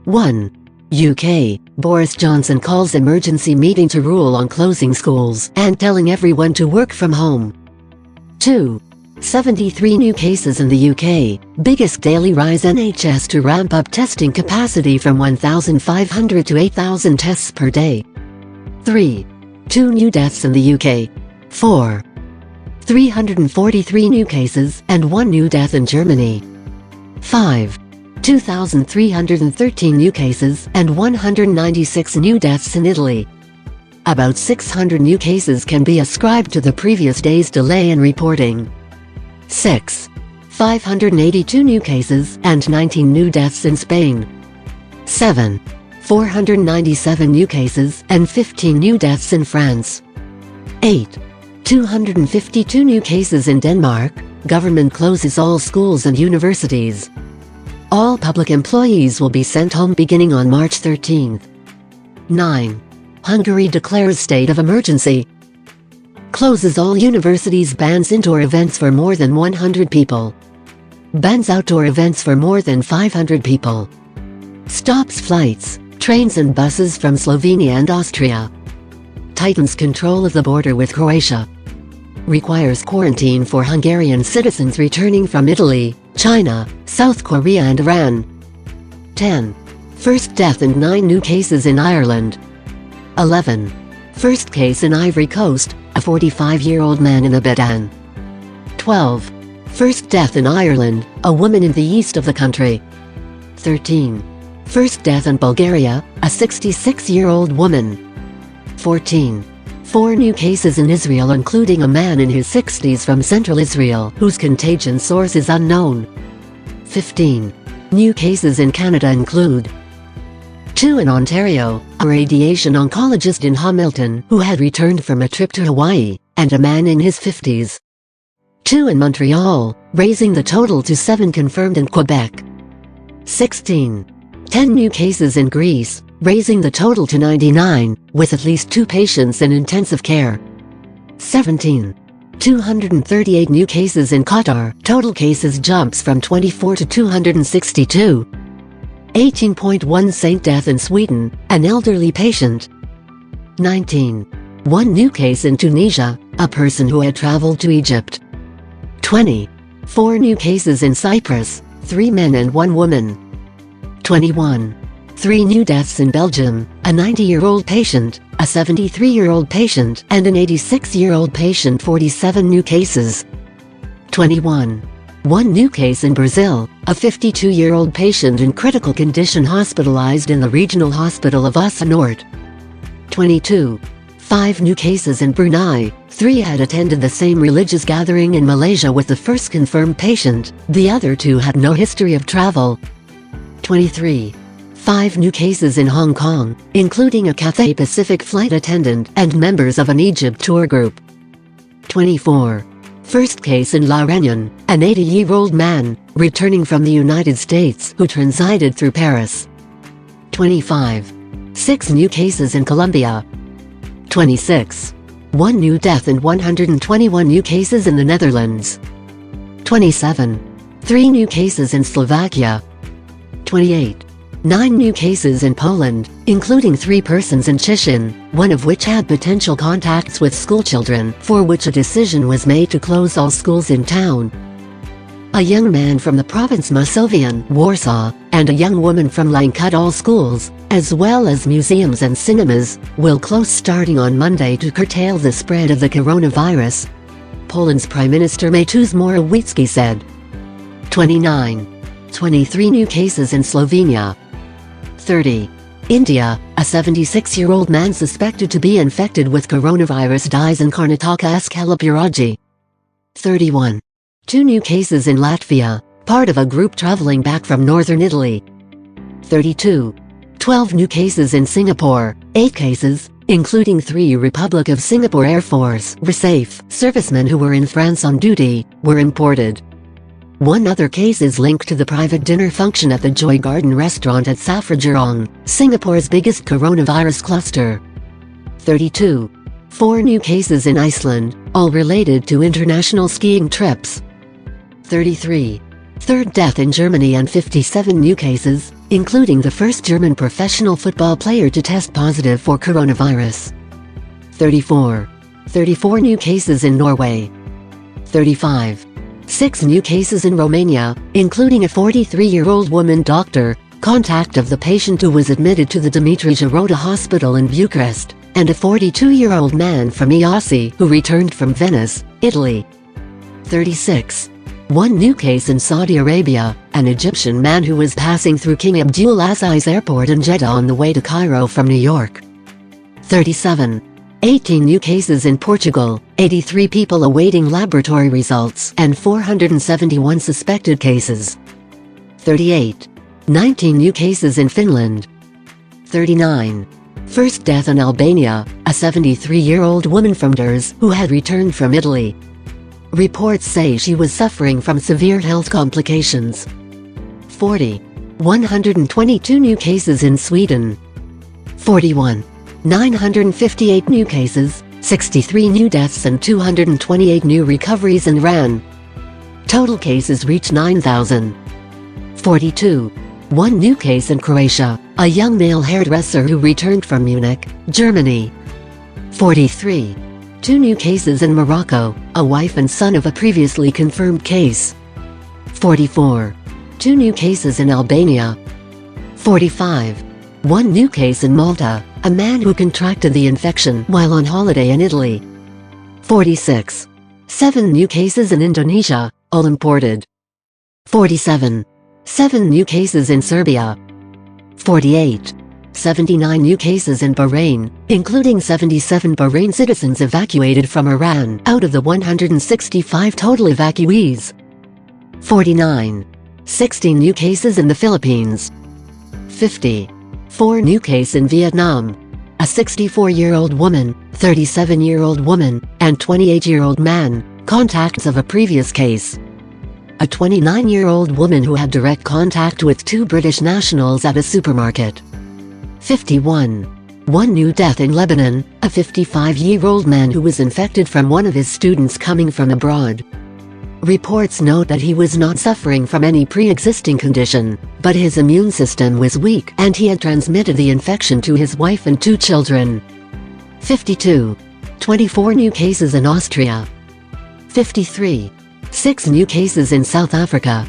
1. UK, Boris Johnson calls emergency meeting to rule on closing schools and telling everyone to work from home. 2. 73 new cases in the UK, biggest daily rise. NHS to ramp up testing capacity from 1,500 to 8,000 tests per day. 3. 2 new deaths in the UK. 4. 343 new cases and 1 new death in Germany. 5. 2,313 new cases and 196 new deaths in Italy. About 600 new cases can be ascribed to the previous day's delay in reporting. 6. 582 new cases and 19 new deaths in Spain. 7. 497 new cases and 15 new deaths in France. 8. 252 new cases in Denmark. Government closes all schools and universities. All public employees will be sent home beginning on March 13th. 9. Hungary declares state of emergency. Closes all universities, bans indoor events for more than 100 people. Bans outdoor events for more than 500 people. Stops flights, trains and buses from Slovenia and Austria. Tightens control of the border with Croatia. Requires quarantine for Hungarian citizens returning from Italy, China, South Korea and Iran. 10. First death and 9 new cases in Ireland. 11. First case in Ivory Coast, a 45-year-old man in Abadan. 12. First death in Ireland, a woman in the east of the country. 13. First death in Bulgaria, a 66-year-old woman. 14. 4 new cases in Israel, including a man in his 60s from central Israel whose contagion source is unknown. 15. New cases in Canada include 2 in Ontario, a radiation oncologist in Hamilton who had returned from a trip to Hawaii, and a man in his 50s. 2 in Montreal, raising the total to 7 confirmed in Quebec. 16. 10 new cases in Greece, raising the total to 99, with at least 2 patients in intensive care. 17. 238 new cases in Qatar, total cases jumps from 24 to 262. 18.1 Saint death in Sweden, an elderly patient. 19. 1 new case in Tunisia, a person who had traveled to Egypt. 20. 4 new cases in Cyprus, 3 men and 1 woman. 21. 3 new deaths in Belgium, a 90-year-old patient, a 73-year-old patient and an 86-year-old patient. 47 new cases. 21. 1 new case in Brazil, a 52-year-old patient in critical condition hospitalized in the regional hospital of Asa Norte. 22. 5 new cases in Brunei, 3 had attended the same religious gathering in Malaysia with the first confirmed patient, the other 2 had no history of travel. 23. 5 new cases in Hong Kong, including a Cathay Pacific flight attendant and members of an Egypt tour group. 24. First case in La Réunion, an 80-year-old man, returning from the United States who transited through Paris. 25. 6 new cases in Colombia. 26. 1 new death and 121 new cases in the Netherlands. 27. 3 new cases in Slovakia. 28. 9 new cases in Poland, including 3 persons in Cieszyn, one of which had potential contacts with schoolchildren, for which a decision was made to close all schools in town. A young man from the province Masovian, Warsaw, and a young woman from Lane cut all schools, as well as museums and cinemas, will close starting on Monday to curtail the spread of the coronavirus. Poland's Prime Minister Mateusz Morawiecki said. 29. 23 new cases in Slovenia. 30. India, a 76-year-old man suspected to be infected with coronavirus dies in Karnataka's Kalapuraji. 31. 2 new cases in Latvia, part of a group traveling back from northern Italy. 32. 12 new cases in Singapore, 8 cases, including 3 Republic of Singapore Air Force (RAF) servicemen who were in France on duty, were imported. 1 other case is linked to the private dinner function at the Joy Garden restaurant at Safra Jurong, Singapore's biggest coronavirus cluster. 32. 4 new cases in Iceland, all related to international skiing trips. 33. 3rd death in Germany and 57 new cases, including the first German professional football player to test positive for coronavirus. 34 new cases in Norway. 35. 6 new cases in Romania, including a 43-year-old woman doctor, contact of the patient who was admitted to the Dumitraja Rota Hospital in Bucharest, and a 42-year-old man from Iasi who returned from Venice, Italy. 36. 1 new case in Saudi Arabia, an Egyptian man who was passing through King Abdulaziz Airport in Jeddah on the way to Cairo from New York. 37. 18 new cases in Portugal, 83 people awaiting laboratory results, and 471 suspected cases. 38. 19 new cases in Finland. 39. First death in Albania, a 73-year-old woman from Durs who had returned from Italy. Reports say she was suffering from severe health complications. 40. 122 new cases in Sweden. 41. 958 new cases, 63 new deaths and 228 new recoveries in Iran. Total cases reach 9,000. 42. 1 new case in Croatia, a young male hairdresser who returned from Munich, Germany. 43. 2 new cases in Morocco, a wife and son of a previously confirmed case. 44. 2 new cases in Albania. 45. 1 new case in Malta, a man who contracted the infection while on holiday in Italy. 46. 7 new cases in Indonesia, all imported. 47. 7 new cases in Serbia. 48. 79 new cases in Bahrain, including 77 Bahrain citizens evacuated from Iran out of the 165 total evacuees. 49. 16 new cases in the Philippines. 50. 4 new case in Vietnam. A 64-year-old woman, 37-year-old woman, and 28-year-old man, contacts of a previous case. A 29-year-old woman who had direct contact with 2 British nationals at a supermarket. 51. 1 new death in Lebanon, a 55-year-old man who was infected from one of his students coming from abroad. Reports note that he was not suffering from any pre-existing condition, but his immune system was weak and he had transmitted the infection to his wife and 2 children. 52. 24 new cases in Austria. 53. 6 new cases in South Africa.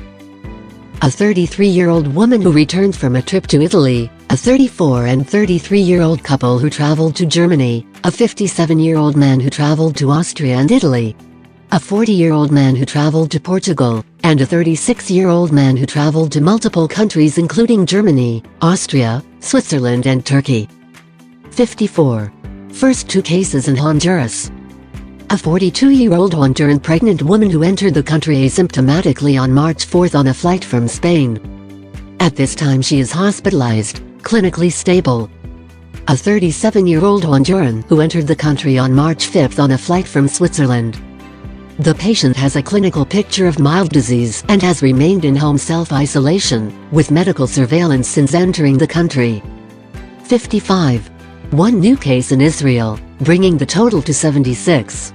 A 33-year-old woman who returned from a trip to Italy, a 34 and 33-year-old couple who traveled to Germany, a 57-year-old man who traveled to Austria and Italy, a 40-year-old man who traveled to Portugal, and a 36-year-old man who traveled to multiple countries including Germany, Austria, Switzerland and Turkey. 54. First 2 cases in Honduras. A 42-year-old Honduran pregnant woman who entered the country asymptomatically on March 4 on a flight from Spain. At this time she is hospitalized, clinically stable. A 37-year-old Honduran who entered the country on March 5 on a flight from Switzerland. The patient has a clinical picture of mild disease and has remained in home self-isolation, with medical surveillance since entering the country. 55. 1 new case in Israel, bringing the total to 76.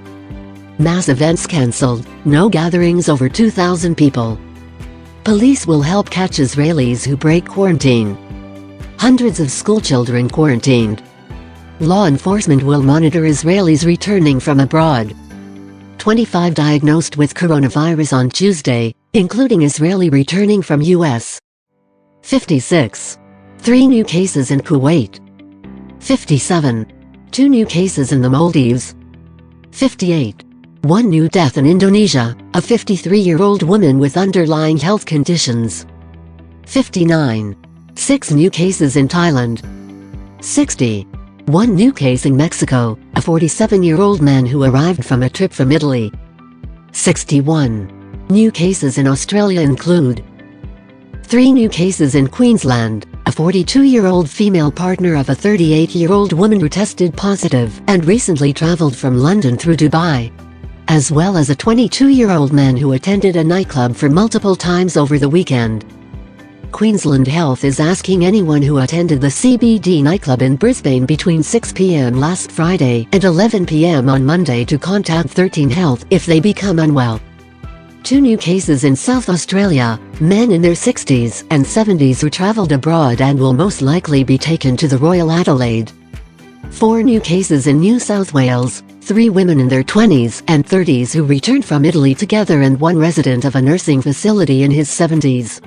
Mass events cancelled, no gatherings over 2,000 people. Police will help catch Israelis who break quarantine. Hundreds of schoolchildren quarantined. Law enforcement will monitor Israelis returning from abroad. 25 diagnosed with coronavirus on Tuesday, including Israeli returning from US. 56. 3 new cases in Kuwait. 57. 2 new cases in the Maldives. 58. 1 new death in Indonesia, a 53-year-old woman with underlying health conditions. 59. 6 new cases in Thailand. 60. 1 new case in Mexico, a 47-year-old man who arrived from a trip from Italy. 61. New cases in Australia include 3 new cases in Queensland, a 42-year-old female partner of a 38-year-old woman who tested positive and recently traveled from London through Dubai, as well as a 22-year-old man who attended a nightclub for multiple times over the weekend. Queensland Health is asking anyone who attended the CBD nightclub in Brisbane between 6 p.m. last Friday and 11 p.m. on Monday to contact 13 Health if they become unwell. 2 new cases in South Australia, men in their 60s and 70s who travelled abroad and will most likely be taken to the Royal Adelaide. 4 new cases in New South Wales, 3 women in their 20s and 30s who returned from Italy together and 1 resident of a nursing facility in his 70s.